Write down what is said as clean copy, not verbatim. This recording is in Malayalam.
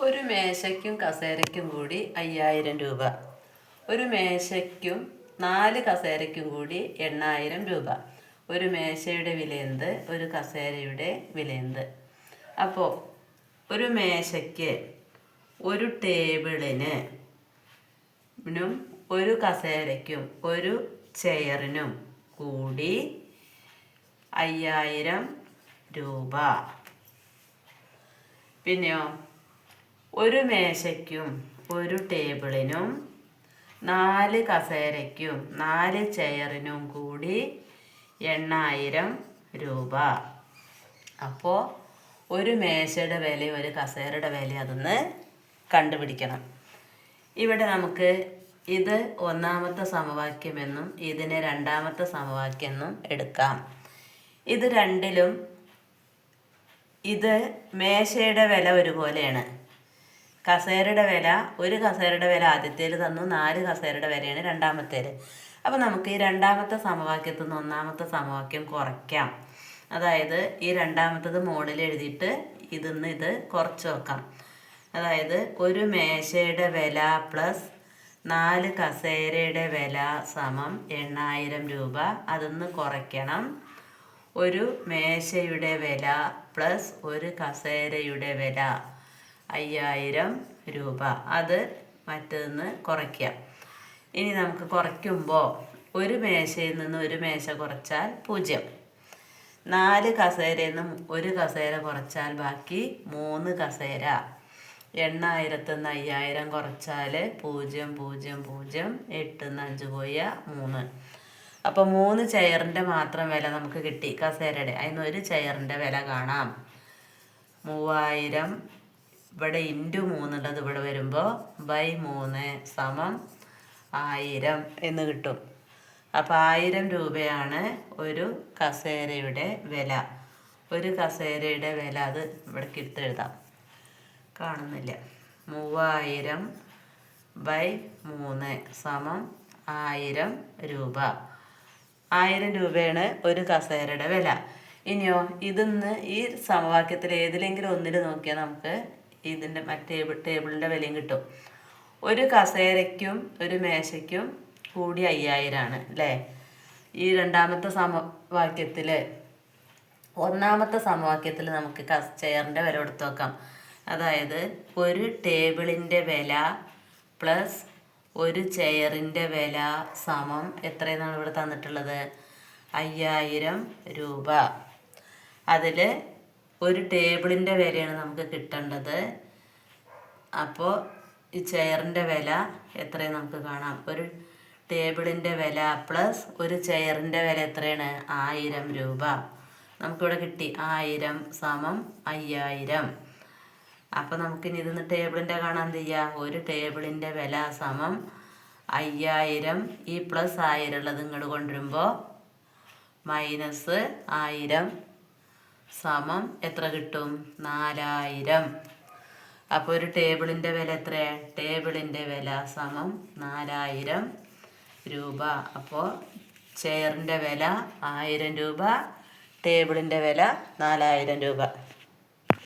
ഒരു മേശയ്ക്കും കസേരയ്ക്കും കൂടി 5000 രൂപ. ഒരു മേശയ്ക്കും 4 കസേരയ്ക്കും കൂടി 8000 രൂപ. ഒരു മേശയുടെ വിലയെന്ത്? ഒരു കസേരയുടെ വിലയെന്ത്? അപ്പോൾ ഒരു മേശയ്ക്ക് ഒരു ടേബിളിന് ഒരു കസേരയ്ക്കും ഒരു ചെയറിനും കൂടി 5000 രൂപ. പിന്നെയോ ഒരു മേശയ്ക്കും ഒരു ടേബിളിനും 4 കസേരയ്ക്കും 4 ചെയറിനും കൂടി 8000 രൂപ. അപ്പോൾ ഒരു മേശയുടെ വില ഒരു കസേരയുടെ വില അതൊന്ന് കണ്ടുപിടിക്കണം. ഇവിടെ നമുക്ക് ഇത് ഒന്നാമത്തെ സമവാക്യമെന്നും ഇതിനെ രണ്ടാമത്തെ സമവാക്യമെന്നും എടുക്കാം. ഇത് രണ്ടിലും ഇത് മേശയുടെ വില ഒരുപോലെയാണ്. കസേരയുടെ വില ഒരു കസേരയുടെ വില ആദ്യത്തേൽ തന്നു, 4 കസേരയുടെ വിലയാണ് രണ്ടാമത്തേൽ. അപ്പോൾ നമുക്ക് ഈ രണ്ടാമത്തെ സമവാക്യത്തിൽ നിന്ന് ഒന്നാമത്തെ സമവാക്യം കുറയ്ക്കാം. അതായത് ഈ രണ്ടാമത്തത് മുകളിൽ എഴുതിയിട്ട് ഇതിന്ന് ഇത് കുറച്ച് വെക്കാം. അതായത് ഒരു മേശയുടെ വില പ്ലസ് 4 കസേരയുടെ വില സമം 8000 രൂപ. അതിന്ന് കുറയ്ക്കണം ഒരു മേശയുടെ വില പ്ലസ് ഒരു കസേരയുടെ വില 5000 രൂപ. അത് മറ്റൊന്ന് കുറയ്ക്കാം. ഇനി നമുക്ക് കുറയ്ക്കുമ്പോൾ ഒരു മേശയിൽ നിന്ന് ഒരു മേശ കുറച്ചാൽ 0. 4 കസേരയിൽ നിന്ന് ഒരു കസേര കുറച്ചാൽ ബാക്കി 3 കസേര. 8000 നിന്ന് 5000 കുറച്ചാൽ 0 0 0. 8 5 പോയ 3. അപ്പോൾ 3 ചെയറിൻ്റെ മാത്രം വില നമുക്ക് കിട്ടി കസേരയുടെ. അതിന് ഒരു ചെയറിൻ്റെ വില കാണാം 3000. ഇവിടെ ഇൻറ്റു 3 ഉള്ളത് ഇവിടെ വരുമ്പോൾ /3 സമം 1000 എന്ന് കിട്ടും. അപ്പോൾ 1000 രൂപയാണ് ഒരു കസേരയുടെ വില. ഒരു കസേരയുടെ വില അത് ഇവിടേക്ക് എടുത്തെഴുതാം, കാണുന്നില്ല. 3000/3 സമം 1000 രൂപ. 1000 രൂപയാണ് ഒരു കസേരയുടെ വില. ഇനിയോ ഇതിന്ന് ഈ സമവാക്യത്തിൽ ഏതിലെങ്കിലും ഒന്നിൽ നോക്കിയാൽ നമുക്ക് ഇതിൻ്റെ ടേബിളിൻ്റെ വിലയും കിട്ടും. ഒരു കസേരയ്ക്കും ഒരു മേശയ്ക്കും കൂടി 5000 ആണ് അല്ലേ. ഈ രണ്ടാമത്തെ സമവാക്യത്തിൽ ഒന്നാമത്തെ സമവാക്യത്തിൽ നമുക്ക് ചെയറിൻ്റെ വില കൊടുത്ത് നോക്കാം. അതായത് ഒരു ടേബിളിൻ്റെ വില പ്ലസ് ഒരു ചെയറിൻ്റെ വില സമം എത്രയെന്നാണ് ഇവിടെ തന്നിട്ടുള്ളത്? 5000 രൂപ. അതിൽ ഒരു ടേബിളിൻ്റെ വിലയാണ് നമുക്ക് കിട്ടേണ്ടത്. അപ്പോൾ ഈ ചെയറിൻ്റെ വില എത്രയും നമുക്ക് കാണാം. ഒരു ടേബിളിൻ്റെ വില പ്ലസ് ഒരു ചെയറിൻ്റെ വില എത്രയാണ്? 1000 രൂപ. നമുക്കിവിടെ കിട്ടി 1000 സമം 5000. അപ്പോൾ നമുക്കിനി ഇതിന്ന് ടേബിളിൻ്റെ കാണാൻ എന്ത് ചെയ്യുക? ഒരു ടേബിളിൻ്റെ വില സമം 5000. ഈ പ്ലസ് 1000 ഉള്ളത് ഇങ്ങോട്ട് കൊണ്ടുവരുമ്പോൾ -1000 സമം എത്ര കിട്ടും? 4000. അപ്പോൾ ഒരു ടേബിളിൻ്റെ വില എത്രയാണ്? ടേബിളിൻ്റെ വില സമം 4000 രൂപ. അപ്പോൾ ചെയറിൻ്റെ വില 1000 രൂപ, ടേബിളിൻ്റെ വില 4000 രൂപ.